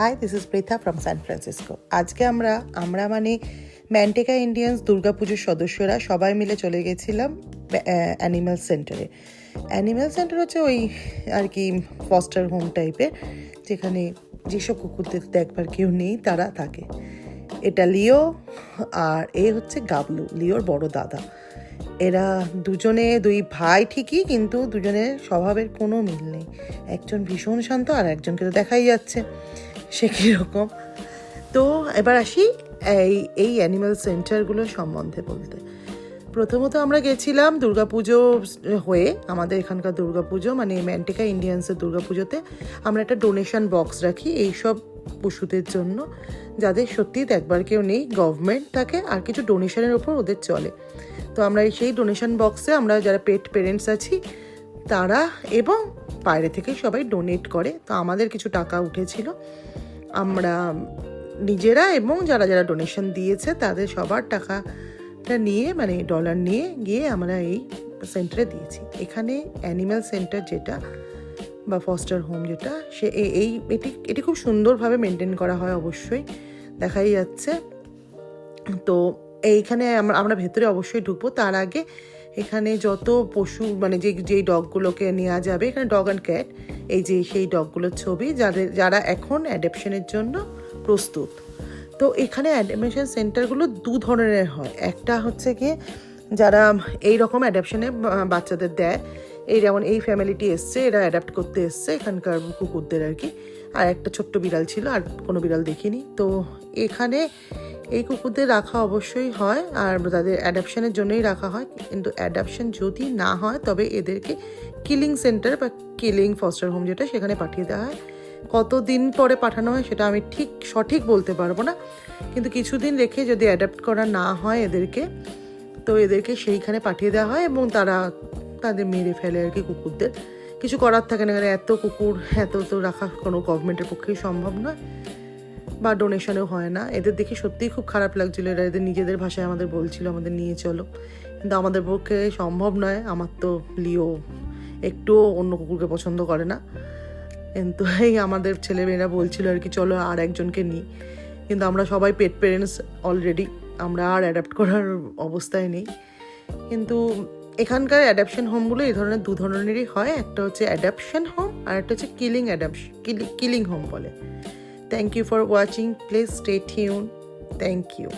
High, this is Preetha from San Francisco. আজকে আমরা মানে ম্যান্টেকা ইন্ডিয়ান্স দুর্গাপুজোর সদস্যরা সবাই মিলে চলে গেছিলাম অ্যানিম্যাল সেন্টারে। অ্যানিম্যাল সেন্টার হচ্ছে ওই আর কি ফস্টার হোম টাইপের, যেখানে যেসব কুকুরদের দেখবার কেউ নেই তারা থাকে। এটা লিও আর এ হচ্ছে গাবলু, লিওর বড় দাদা। এরা দুই ভাই ঠিকই, কিন্তু দুজনের স্বভাবের কোনো মিল নেই। একজন ভীষণ শান্ত আর একজনকে তো দেখাই যাচ্ছে সে কীরকম। তো এবার আসি এই অ্যানিম্যাল সেন্টারগুলোর সম্বন্ধে বলতে। প্রথমত আমরা গেছিলাম দুর্গাপুজো হয়ে, আমাদের এখানকার দুর্গাপুজো মানে ম্যান্টেকা ইন্ডিয়ান্সের দুর্গাপুজোতে আমরা একটা ডোনেশন বক্স রাখি এইসব পশুদের জন্য, যাদের সত্যি দেখবার কেউ নেই। গভর্নমেন্ট থাকে আর কিছু ডোনেশনের ওপর ওদের চলে। তো আমরা সেই ডোনেশন বক্সে আমরা যারা পেট পেরেন্টস আছি তারা এবং বাইরে থেকে সবাই ডোনেট করে। তো আমাদের কিছু টাকা উঠেছিল, আমরা নিজেরা এবং যারা যারা ডোনেশন দিয়েছে তাদের সবার টাকাটা নিয়ে মানে ডলার নিয়ে গিয়ে আমরা এই সেন্টারে দিয়েছি। এখানে অ্যানিম্যাল সেন্টার যেটা বা ফস্টার হোম যেটা, সে এটি খুব সুন্দরভাবে মেনটেন করা হয়, অবশ্যই দেখাই যাচ্ছে। তো এইখানে আমরা ভেতরে অবশ্যই ঢুকবো। তার আগে এখানে যত পশু মানে যেই ডগগুলোকে নেওয়া যাবে, এখানে ডগ অ্যান্ড ক্যাট, এই যে সেই ডগগুলোর ছবি যারা এখন অ্যাডপশনের জন্য প্রস্তুত। তো এখানে অ্যাডপশন সেন্টারগুলো দু ধরনের হয়। একটা হচ্ছে গিয়ে যারা এই রকম অ্যাডপশনে বাচ্চাদের দেয়, এই যেমন এই ফ্যামিলিটি এসছে, এরা অ্যাডাপ্ট করতে এসছে এখানকার কুকুরদের আর কি। আর একটা ছোট্ট বিড়াল ছিল, আর কোনো বিড়াল দেখিনি। তো এখানে এই কুকুরদের রাখা অবশ্যই হয় আর তাদের অ্যাডাপশনের জন্যই রাখা হয়। কিন্তু অ্যাডাপশন যদি না হয় তবে এদেরকে কিলিং সেন্টার বা কিলিং ফস্টার হোম যেটা, সেখানে পাঠিয়ে দেওয়া হয়। কতদিন পরে পাঠানো হয় সেটা আমি সঠিক বলতে পারবো না, কিন্তু কিছুদিন রেখে যদি অ্যাডাপ্ট করা না হয় এদেরকে, তো এদেরকে সেইখানে পাঠিয়ে দেওয়া হয় এবং তাদের মেরে ফেলে আর কি। কুকুরদের কিছু করার থাকে না, এখানে এত কুকুর এত তো রাখা কোনো গভর্নমেন্টের পক্ষেই সম্ভব নয় বা ডোনেশনেও হয় না। এদের দেখে সত্যিই খুব খারাপ লাগছিলো। এরা এদের নিজেদের ভাষায় আমাদের বলছিল আমাদের নিয়ে চলো, কিন্তু আমাদের পক্ষে সম্ভব নয়। আমার তো লিও একটুও অন্য কুকুরকে পছন্দ করে না, কিন্তু এই আমাদের ছেলেমেয়েরা বলছিল আর কি চলো আর একজনকে নিই, কিন্তু আমরা সবাই পেট পেরেন্টস অলরেডি, আমরা আর অ্যাডাপ্ট করার অবস্থায় নেই। কিন্তু এখানকার অ্যাডাপশন হোমগুলো এই ধরনের দু ধরনেরই হয়। একটা হচ্ছে অ্যাডাপশন হোম আর একটা হচ্ছে কিলিং হোম বলে। Thank you for watching. Please stay tuned. Thank you.